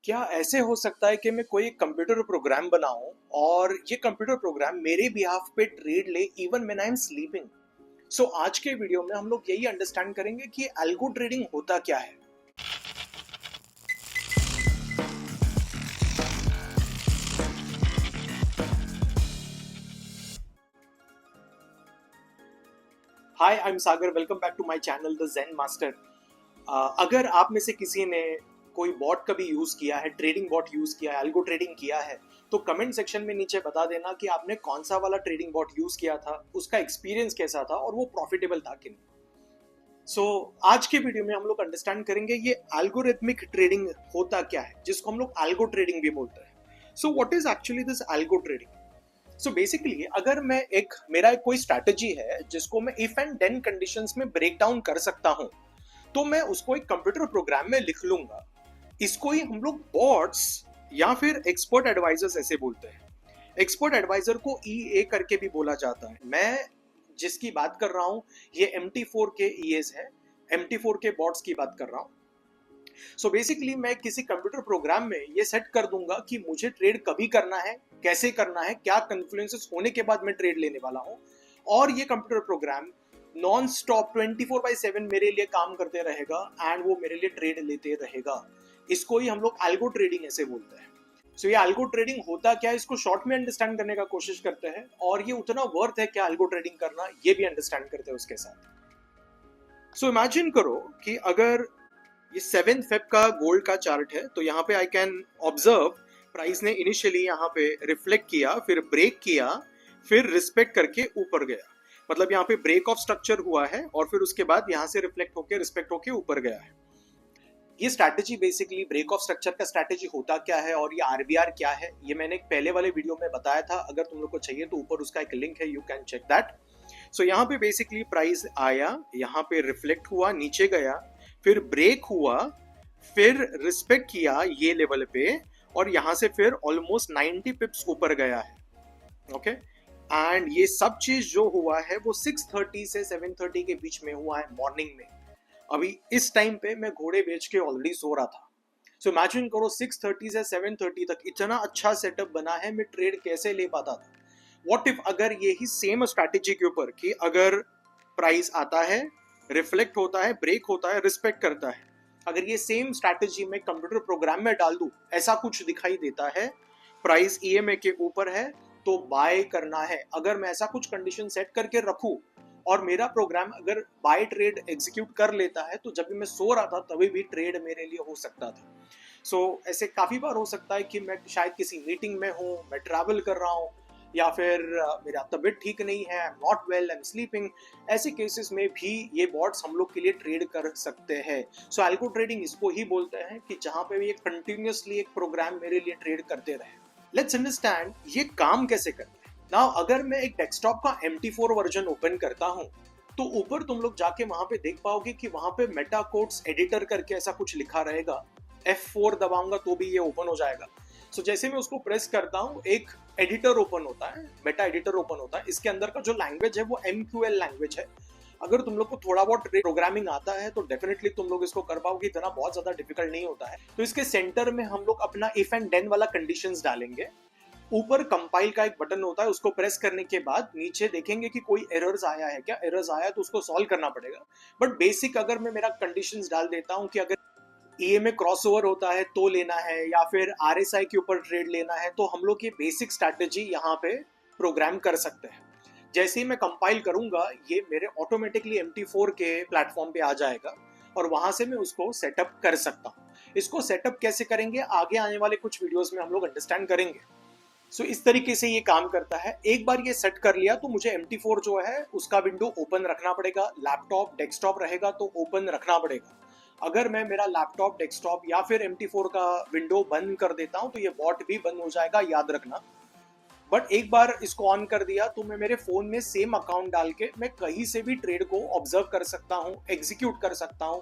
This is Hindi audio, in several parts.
क्या ऐसे हो सकता है कि मैं कोई कंप्यूटर प्रोग्राम बनाऊं और ये कंप्यूटर प्रोग्राम मेरे बिहाफ पे ट्रेड ले even when I am sleeping. So आज के वीडियो में हम लोग यही अंडरस्टैंड करेंगे कि एल्गो ट्रेडिंग होता क्या है। Hi, I am Sagar, welcome back to my channel the zen master. अगर आप में से किसी ने कोई बॉट कभी यूज किया है, ट्रेडिंग बॉट यूज किया है, एल्गो ट्रेडिंग किया है, तो कमेंट सेक्शन में नीचे बता देना कि आपने कौन सा वाला ट्रेडिंग बॉट यूज किया था, उसका एक्सपीरियंस कैसा था और वो प्रॉफिटेबल था कि नहीं। आज के वीडियो में हम लोग अंडरस्टैंड करेंगे ये एल्गोरिथमिक ट्रेडिंग होता क्या है, जिसको हम लोग एल्गो ट्रेडिंग भी बोलते हैं। So what is actually this algo trading? So basically अगर मैं मेरा एक कोई स्ट्रैटेजी है जिसको मैं इफ एंड देन कंडीशंस में ब्रेक डाउन कर सकता हूं, तो मैं उसको एक कंप्यूटर प्रोग्राम में लिख लूंगा। इसको ही हम लोग बॉट्स या फिर एक्सपर्ट एडवाइजर्स ऐसे बोलते हैं। एक्सपर्ट एडवाइजर को ईए करके भी बोला जाता है। मैं जिसकी बात कर रहा हूं ये MT4 के ईएस है, MT4 के बॉट्स की बात कर रहा हूं। सो बेसिकली मैं किसी कंप्यूटर प्रोग्राम में ये सेट कर दूंगा कि मुझे ट्रेड कभी करना है, कैसे करना है, क्या कन्फ्लुएंसेस होने के बाद मैं ट्रेड लेने वाला हूं, और ये कंप्यूटर प्रोग्राम नॉन स्टॉप 24/7 मेरे लिए काम करते रहेगा एंड वो मेरे लिए ट्रेड लेते रहेगा। इसको ही हम लोग एल्गो ट्रेडिंग ऐसे बोलते हैं। सो ये एल्गो ट्रेडिंग होता क्या है, इसको शॉर्ट में अंडरस्टैंड करने का कोशिश करते हैं, और ये उतना वर्थ है क्या एल्गो ट्रेडिंग करना, ये भी अंडरस्टैंड करते हैं उसके साथ। सो इमेजिन करो कि अगर ये 7 फेब का गोल्ड का चार्ट है, तो यहाँ पे आई कैन ऑब्जर्व प्राइस ने इनिशियली यहाँ पे रिफ्लेक्ट किया, फिर ब्रेक किया, फिर रिस्पेक्ट करके ऊपर गया। मतलब यहाँ पे ब्रेक ऑफ स्ट्रक्चर हुआ है और फिर उसके बाद यहाँ से रिफ्लेक्ट होके रिस्पेक्ट होके ऊपर गया है। ये strategy basically break of structure का स्ट्रैटेजी होता क्या है और ये आरबीआर क्या है, ये मैंने एक पहले वाले वीडियो में बताया था। अगर तुम लोग को चाहिए तो ऊपर उसका एक लिंक है, यू कैन चेक दैट। सो यहाँ पे बेसिकली प्राइस आया, यहाँ पे रिफ्लेक्ट हुआ, नीचे गया, फिर ब्रेक हुआ, फिर रिस्पेक्ट किया ये लेवल पे, और यहाँ से फिर ऑलमोस्ट 90 पिप्स ऊपर गया है। ओके, एंड ये सब चीज जो हुआ है वो 6:30 से 7:30 के बीच में हुआ है, मॉर्निंग में। अभी इस टाइम पे मैं घोड़े बेच के ऑलरेडी सो रहा था। सो इमेजिन करो 6:30 से 7:30 तक इतना अच्छा सेटअप बना है, मैं ट्रेड कैसे ले पाता था। व्हाट इफ अगर यही सेम स्ट्रैटेजी के ऊपर कि अगर प्राइस आता है, रिफ्लेक्ट होता है, ब्रेक होता है, रिस्पेक्ट करता है, अगर ये सेम स्ट्रैटेजी मैं कंप्यूटर प्रोग्राम में डाल दूं, ऐसा कुछ दिखाई देता है, प्राइस EMA के ऊपर है तो बाय करना है। अगर मैं ऐसा कुछ कंडीशन सेट करके रखूं और मेरा प्रोग्राम अगर बाय ट्रेड एग्जीक्यूट कर लेता है, तो जब भी मैं सो रहा था तभी भी ट्रेड मेरे लिए हो सकता था। सो ऐसे काफी बार हो सकता है कि मैं शायद किसी मीटिंग में हूँ, मैं ट्रैवल कर रहा हूँ, या फिर मेरा तबीयत ठीक नहीं है, I am not well, I am sleeping. ऐसे केसेस में भी ये बॉट्स हम लोग के लिए ट्रेड कर सकते हैं। सो एल्गो ट्रेडिंग इसको ही बोलते हैं कि जहां पे ये कंटिन्यूअसली एक प्रोग्राम मेरे लिए ट्रेड करते रहे। लेट्स अंडरस्टैंड ये काम कैसे करते हैं। नाउ अगर मैं एक डेस्कटॉप का MT4 वर्जन ओपन करता हूं, तो ऊपर तुम लोग जाके वहां पे देख पाओगे कि वहां पे मेटा कोड्स एडिटर करके ऐसा कुछ लिखा रहेगा। F4 दबाऊंगा तो भी ये ओपन हो जाएगा। सो जैसे मैं उसको प्रेस करता हूँ, एक एडिटर ओपन होता है, मेटा एडिटर ओपन होता है। इसके अंदर का जो लैंग्वेज है वो MQL लैंग्वेज है। अगर तुम लोग को थोड़ा बहुत प्रोग्रामिंग आता है तो डेफिनेटली तुम लोग इसको कर पाओगे, इतना बहुत ज्यादा डिफिकल्ट नहीं होता है। तो इसके सेंटर में हम लोग अपना इफ एंड देन वाला कंडीशंस डालेंगे। ऊपर कंपाइल का एक बटन होता है, उसको प्रेस करने के बाद नीचे देखेंगे कि कोई एरर्स आया है क्या। एरर्स आया तो उसको सॉल्व करना पड़ेगा। बट बेसिक अगर मैं मेरा कंडीशंस डाल देता हूँ कि अगर EMA क्रॉसओवर होता है तो लेना है, या फिर RSI के ऊपर ट्रेड लेना है, तो हम लोग ये बेसिक स्ट्रैटेजी यहाँ पे प्रोग्राम कर सकते हैं। जैसे ही मैं कंपाइल करूंगा, ये मेरे ऑटोमेटिकली MT4 के प्लेटफॉर्म पे आ जाएगा और वहां से मैं उसको सेटअप कर सकता हूँ। इसको सेटअप कैसे करेंगे आगे आने वाले कुछ वीडियोस में हम लोग अंडरस्टैंड करेंगे। सो इस तरीके से ये काम करता है। एक बार ये सेट कर लिया तो मुझे MT4 जो है उसका विंडो ओपन रखना पड़ेगा। लैपटॉप डेस्कटॉप रहेगा तो ओपन रखना पड़ेगा। अगर मैं मेरा लैपटॉप डेस्कटॉप या फिर MT4 का विंडो बंद कर देता हूं तो ये बॉट भी बंद हो जाएगा, याद रखना। बट एक बार इसको ऑन कर दिया तो मैं मेरे फोन में सेम अकाउंट डाल के मैं कहीं से भी ट्रेड को ऑब्जर्व कर सकता हूं, एग्जीक्यूट कर सकता हूं,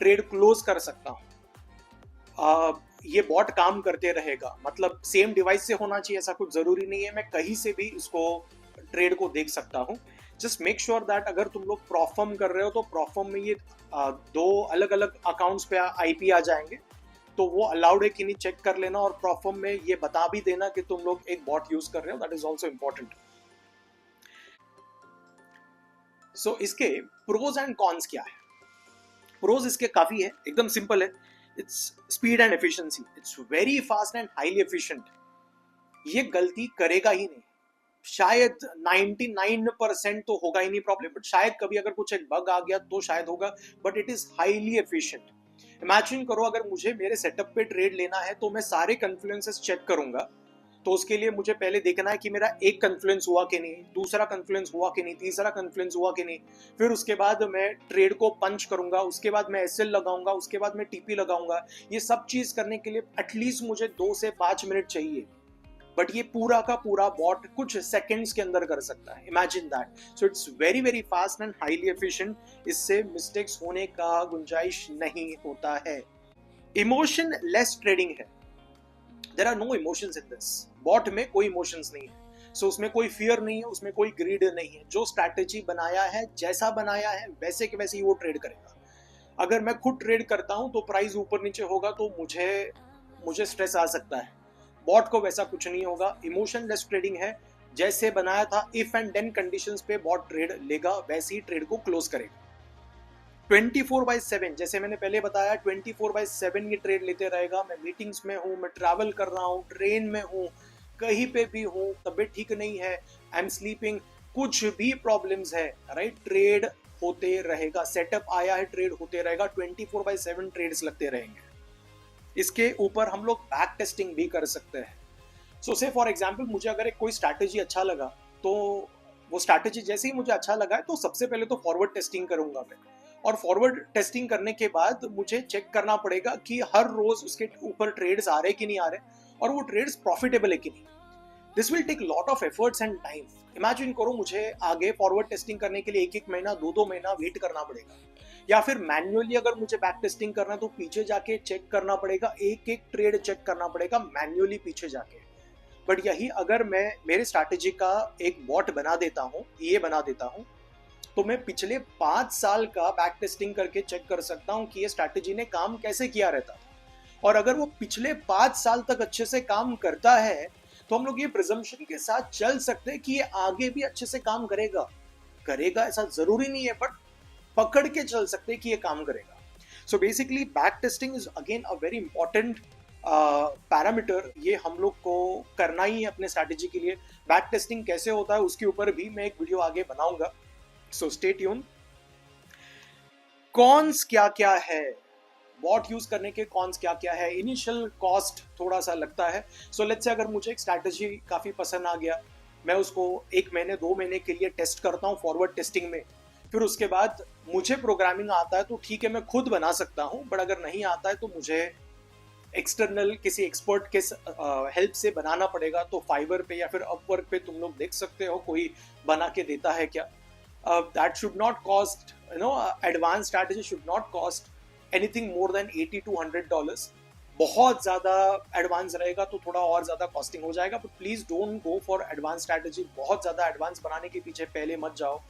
ट्रेड क्लोज कर सकता हूं। ये बॉट काम करते रहेगा। मतलब सेम डिवाइस से होना चाहिए ऐसा कुछ जरूरी नहीं है, मैं कहीं से भी इसको ट्रेड को देख सकता हूं। जस्ट मेक श्योर दैट अगर तुम लोग प्रॉफर्म कर रहे हो तो प्रॉफर्म में ये दो अलग अलग अकाउंट्स पे IP आ जाएंगे। तो वो अलाउड है कि नहीं चेक कर लेना, और परफॉर्म में ये बता भी देना कि तुम लोग एक बॉट यूज कर रहे हो, दैट इज ऑल्सो इंपॉर्टेंट। सो इसके प्रोज एंड कॉन्स क्या है? प्रोज इसके काफी है, एकदम सिंपल है। Its speed and efficiency, it's very fast and highly efficient. ये गलती करेगा ही नहीं, शायद 99% तो होगा ही नहीं प्रॉब्लम, बट शायद कभी अगर कुछ एक बग आ गया तो शायद होगा, but it is highly efficient. Imagine करो अगर मुझे मेरे सेटअप पे ट्रेड लेना है तो मैं सारे कन्फ्लुएंसेस चेक करूंगा, तो उसके लिए मुझे पहले देखना है कि मेरा एक कन्फ्लुएंस हुआ कि नहीं, दूसरा कन्फ्लुएंस हुआ कि नहीं, तीसरा कन्फ्लुएंस हुआ कि नहीं, फिर उसके बाद मैं ट्रेड को पंच करूंगा, उसके बाद मैं एसएल लगाऊंगा, उसके बाद मैं टीपी लगाऊंगा। ये सब चीज करने के लिए एटलीस्ट मुझे 2 से 5 मिनट चाहिए, बट ये पूरा का पूरा बॉट कुछ सेकंड्स के अंदर कर सकता है। Imagine that. So it's very very fast and highly efficient. इससे मिस्टेक्स होने का गुंजाइश नहीं होता है। इमोशन लेस ट्रेडिंग है। There are no emotions in this. Bot में कोई इमोशंस नहीं है, सो उसमें कोई फियर नहीं है, उसमें कोई ग्रीड नहीं है। जो स्ट्रैटेजी बनाया है, जैसा बनाया है, वैसे के वैसे ही वो ट्रेड करेगा। अगर मैं खुद ट्रेड करता हूं तो प्राइस ऊपर नीचे होगा तो मुझे स्ट्रेस आ सकता है। बॉट को वैसा कुछ नहीं होगा। इमोशनलेस ट्रेडिंग है, जैसे बनाया था इफ एंड देन कंडीशंस पे बॉट ट्रेड लेगा, वैसे ही ट्रेड को क्लोज करेगा। 24/7, जैसे मैंने पहले बताया, 24/7 ये ट्रेड लेते रहेगा। मैं मीटिंग्स में हूँ, मैं ट्रैवल कर रहा हूँ, ट्रेन में हूँ, कहीं पे भी हूँ, तबीयत ठीक नहीं है, आई एम स्लीपिंग, कुछ भी प्रॉब्लम्स है, राइट, ट्रेड होते रहेगा। सेटअप आया है, ट्रेड होते रहेगा। 24/7 ट्रेड्स लगते रहेंगे। इसके ऊपर हम लोग बैक टेस्टिंग भी कर सकते हैं। सो से फॉर एग्जांपल, मुझे अगर एक कोई स्ट्रैटेजी अच्छा लगा, तो वो स्ट्रैटेजी जैसे ही मुझे अच्छा लगा है तो सबसे पहले तो फॉरवर्ड टेस्टिंग करूंगा मैं, और फॉरवर्ड टेस्टिंग करने के बाद मुझे चेक करना पड़ेगा कि हर रोज उसके ऊपर ट्रेड्स आ रहे कि नहीं आ रहे, और वो ट्रेड्स प्रॉफिटेबल है कि नहीं। This will take lot of efforts and time. Imagine करो मुझे आगे फॉरवर्ड टेस्टिंग करने के लिए 1-1 महीना, 2-2 महीना वेट करना पड़ेगा, या फिर मैन्युअली अगर मुझे बैक टेस्टिंग करना है तो पीछे जाके चेक करना पड़ेगा, एक एक ट्रेड चेक करना पड़ेगा मैन्युअली पीछे जाके। बट यही अगर मैं मेरे स्ट्रैटेजी का एक बॉट बना देता हूँ, ये बना देता हूँ, तो मैं पिछले 5 साल का बैक टेस्टिंग करके चेक कर सकता हूँ कि ये स्ट्रैटेजी ने काम कैसे किया रहता था। और अगर वो पिछले 5 साल तक अच्छे से काम करता है तो हम लोग ये प्रिजम्पशन के साथ चल सकते हैं कि ये आगे भी अच्छे से काम करेगा ऐसा जरूरी नहीं है, बट पकड़ के चल सकते हैं कि ये काम करेगा। So basically back testing is again a very important parameter. ये हम लोग को करना ही है अपने स्ट्रैटेजी के लिए। बैक टेस्टिंग कैसे होता है उसके ऊपर भी मैं एक वीडियो आगे बनाऊंगा, सो स्टे ट्यून। कॉन्स क्या क्या है, बॉट यूज करने के कॉन्स क्या क्या है? इनिशियल कॉस्ट थोड़ा सा लगता है। सो लेट्स से अगर मुझे एक स्ट्रैटेजी काफी पसंद आ गया, मैं उसको 1 महीने 2 महीने के लिए टेस्ट करता हूँ फॉरवर्ड टेस्टिंग में, फिर उसके बाद मुझे प्रोग्रामिंग आता है तो ठीक है, मैं खुद बना सकता हूँ, बट अगर नहीं आता है तो मुझे एक्सटर्नल किसी एक्सपर्ट के हेल्प से बनाना पड़ेगा। तो फाइवर पे या फिर अपवर्क पे तुम लोग देख सकते हो कोई बना के देता है क्या। That should not cost, advance strategy should not cost anything more than $80 to $100। बहुत ज्यादा एडवांस रहेगा तो थोड़ा और ज्यादा कॉस्टिंग हो जाएगा, but please don't go for advance strategy. बहुत ज्यादा एडवांस बनाने के पीछे पहले मत जाओ।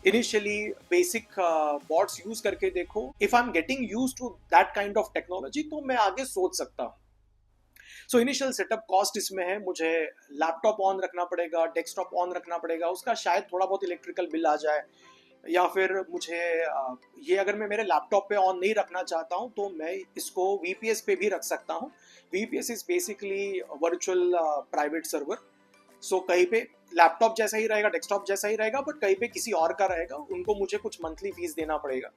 इनिशियली बेसिक बॉट्स यूज करके देखो। If I am getting use to that kind of technology तो मैं आगे सोच सकता हूँ। सो इनिशियल सेटअप कॉस्ट इसमें है, मुझे लैपटॉप ऑन रखना पड़ेगा, डेस्कटॉप ऑन रखना पड़ेगा, उसका शायद थोड़ा बहुत इलेक्ट्रिकल बिल आ जाए, या फिर मुझे ये अगर मैं मेरे लैपटॉप पे ऑन नहीं रखना चाहता हूँ तो मैं इसको VPS पे भी रख सकता हूँ। VPS is basically virtual private server. So कहीं पे लैपटॉप जैसा ही रहेगा, डेस्कटॉप जैसा ही रहेगा, बट कहीं पे किसी और का रहेगा, उनको मुझे कुछ मंथली फीस देना पड़ेगा,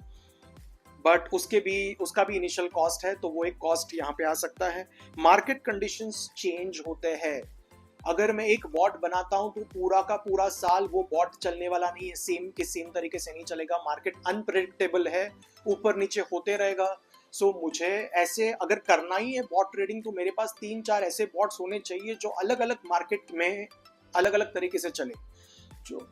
बट उसका भी इनिशियल कॉस्ट है, तो वो एक कॉस्ट यहाँ पे आ सकता है। मार्केट कंडीशंस चेंज होते हैं। अगर मैं एक बॉट बनाता हूं तो पूरा का पूरा साल वो बॉट चलने वाला नहीं है, सेम के सेम तरीके से नहीं चलेगा। मार्केट अनप्रेडिक्टेबल है, ऊपर नीचे होते रहेगा। सो मुझे ऐसे अगर करना ही है बॉट ट्रेडिंग तो मेरे पास 3-4 ऐसे बॉट्स होने चाहिए जो अलग अलग मार्केट में अलग अलग तरीके से चले।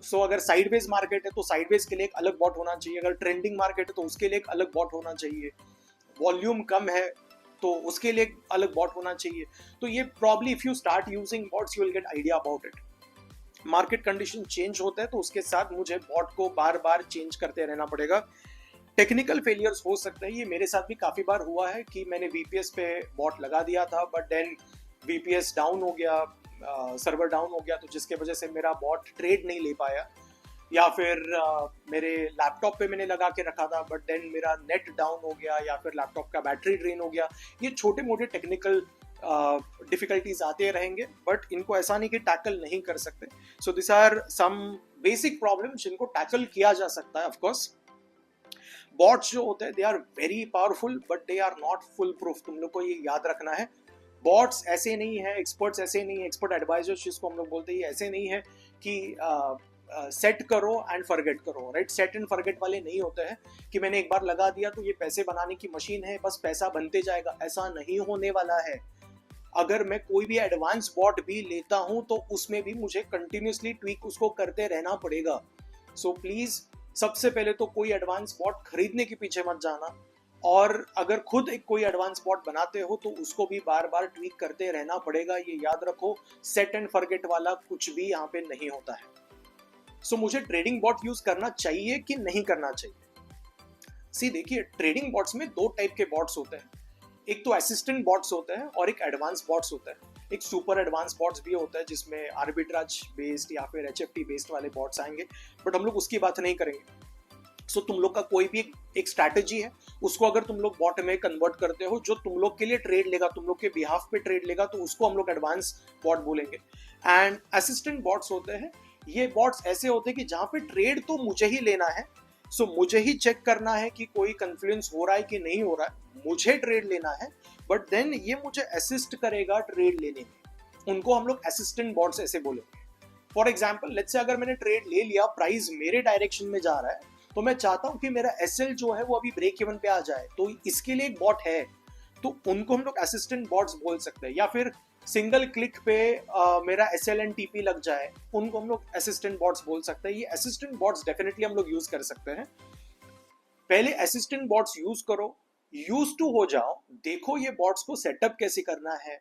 सो अगर साइडवेज मार्केट है तो साइडवेज के लिए एक अलग बॉट होना चाहिए, अगर ट्रेंडिंग मार्केट है तो उसके लिए एक अलग बॉट होना चाहिए, वॉल्यूम कम है तो उसके लिए अलग बॉट होना चाहिए। तो ये probably if you start using bots you will get idea about it. Market condition change होता है तो उसके साथ मुझे बॉट को बार बार चेंज करते रहना पड़ेगा। टेक्निकल फेलियर्स हो सकते हैं, ये मेरे साथ भी काफ़ी बार हुआ है कि मैंने VPS पे बॉट लगा दिया था बट देन VPS डाउन हो गया, सर्वर डाउन हो गया, तो जिसके वजह से मेरा बॉट ट्रेड नहीं ले पाया, या फिर मेरे लैपटॉप पे मैंने लगा के रखा था बट देन मेरा नेट डाउन हो गया, या फिर लैपटॉप का बैटरी ड्रेन हो गया। ये छोटे मोटे टेक्निकल डिफिकल्टीज आते रहेंगे बट इनको ऐसा नहीं कि टैकल नहीं कर सकते। So this are some basic problem जिनको टैकल किया जा सकता है। ऑफकोर्स बॉट्स जो होते हैं they are very powerful but they are not full proof, तुम लोग को ये याद रखना है। बॉट्स ऐसे नहीं है, एक्सपर्ट्स ऐसे नहीं है, एक्सपर्ट एडवाइजर्स जिसको हम लोग बोलते हैं ऐसे नहीं है कि सेट करो एंड फॉरगेट करो, राइट। सेट एंड फॉरगेट वाले नहीं होते हैं कि मैंने एक बार लगा दिया तो ये पैसे बनाने की मशीन है, बस पैसा बनते जाएगा, ऐसा नहीं होने वाला है। अगर मैं कोई भी एडवांस बॉट भी लेता हूं तो उसमें भी मुझे कंटिन्यूसली ट्वीक उसको करते रहना पड़ेगा। सो प्लीज सबसे पहले तो कोई एडवांस बॉट खरीदने के पीछे मत जाना, और अगर खुद एक कोई एडवांस बॉट बनाते हो तो उसको भी बार बार ट्वीक करते रहना पड़ेगा। ये याद रखो, सेट एंड फॉरगेट वाला कुछ भी यहाँ पे नहीं होता है। सो मुझे ट्रेडिंग बॉट यूज करना चाहिए कि नहीं करना चाहिए? देखिए, ट्रेडिंग बॉट्स में दो टाइप के बॉट्स होते हैं, एक तो असिस्टेंट बॉट्स होते हैं और एक एडवांस बॉट्स होते हैं। एक सुपर एडवांस बॉट्स भी होता है जिसमें आर्बिट्राज बेस्ड या फिर HFT बेस्ड वाले बॉट्स आएंगे, बट हम लोग उसकी बात नहीं करेंगे। सो तुम लोग का कोई भी एक स्ट्रैटेजी है, उसको अगर तुम लोग बॉट में कन्वर्ट करते हो जो तुम लोग के लिए ट्रेड लेगा, तुम लोग के बिहाफ पे ट्रेड लेगा, तो उसको हम लोग एडवांस बॉट बोलेंगे। एंड असिस्टेंट बॉट्स होते हैं, ये बॉट्स ऐसे होते हैं कि जहां पे ट्रेड तो मुझे ही लेना है, सो मुझे ही चेक करना है कि कोई कंफ्लुएंस हो रहा है कि नहीं हो रहा है, मुझे ट्रेड लेना है, बट देन ये मुझे असिस्ट करेगा ट्रेड लेने में। उनको हम लोग असिस्टेंट बॉट्स ऐसे बोलेंगे। फॉर एग्जाम्पल, लेट्स से अगर मैंने ट्रेड ले लिया, प्राइस मेरे डायरेक्शन में जा रहा है, तो मैं चाहता हूं कि मेरा SL जो है वो अभी ब्रेक इवन पे आ जाए, तो इसके लिए एक बॉट है, तो उनको हम लोग असिस्टेंट बॉट्स बोल सकते हैं। या फिर सिंगल क्लिक पे मेरा SL एंड TP लग जाए, उनको हम लोग असिस्टेंट बॉट्स बोल सकते हैं। ये असिस्टेंट बॉट्स डेफिनेटली हम लोग यूज कर सकते हैं। पहले असिस्टेंट बॉट्स यूज करो, यूज टू हो जाओ, देखो ये बॉट्स को सेटअप कैसे करना है,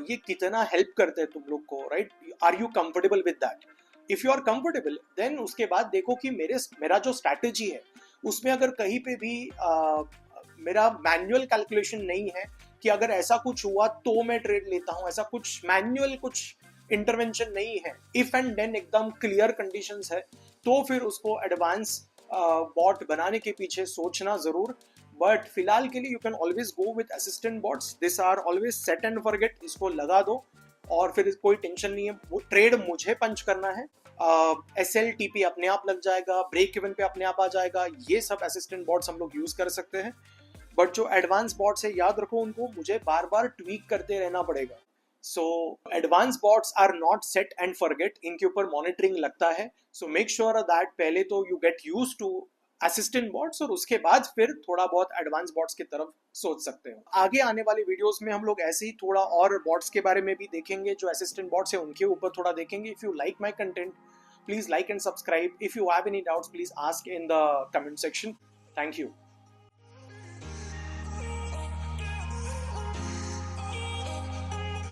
ये कितना हेल्प करते हैं तुम लोग को, right. Are you comfortable with that? If you are comfortable then उसके बाद देखो कि मेरा जो स्ट्रैटेजी है उसमें अगर कहीं पे भी मेरा मैनुअल कैलकुलेशन नहीं है कि अगर ऐसा कुछ हुआ तो मैं ट्रेड लेता हूं, ऐसा कुछ मैनुअल कुछ इंटरवेंशन नहीं है, इफ एंड देन एकदम क्लियर कंडीशंस है, तो फिर उसको एडवांस बॉट बनाने के पीछे सोचना जरूर। बट फिलहाल के लिए you can always go with assistant bots, this are always set and forget, इसको लगा दो और फिर कोई टेंशन नहीं है। वो ट्रेड मुझे पंच करना है, SL TP अपने आप लग जाएगा, ब्रेक इवन पे अपने आप आ जाएगा, ये सब असिस्टेंट बॉट्स हम लोग यूज कर सकते हैं। बट जो एडवांस बॉट्स है, याद रखो उनको मुझे बार बार ट्वीक करते रहना पड़ेगा। So advance bots are not set and forget, इनके ऊपर मॉनिटरिंग लगता है। सो मेक श्योर दैट पहले तो you get use to assistant bots और उसके बाद फिर थोड़ा बहुत एडवांस बॉट्स की तरफ सोच सकते हो। आगे आने वाले वीडियोस में हम लोग ऐसे ही थोड़ा और बॉट्स के बारे में भी देखेंगे, जो असिस्टेंट बॉट्स है उनके ऊपर थोड़ा देखेंगे। If you like my content, please like and subscribe. If you have any doubts, please ask in the comment section. Thank you.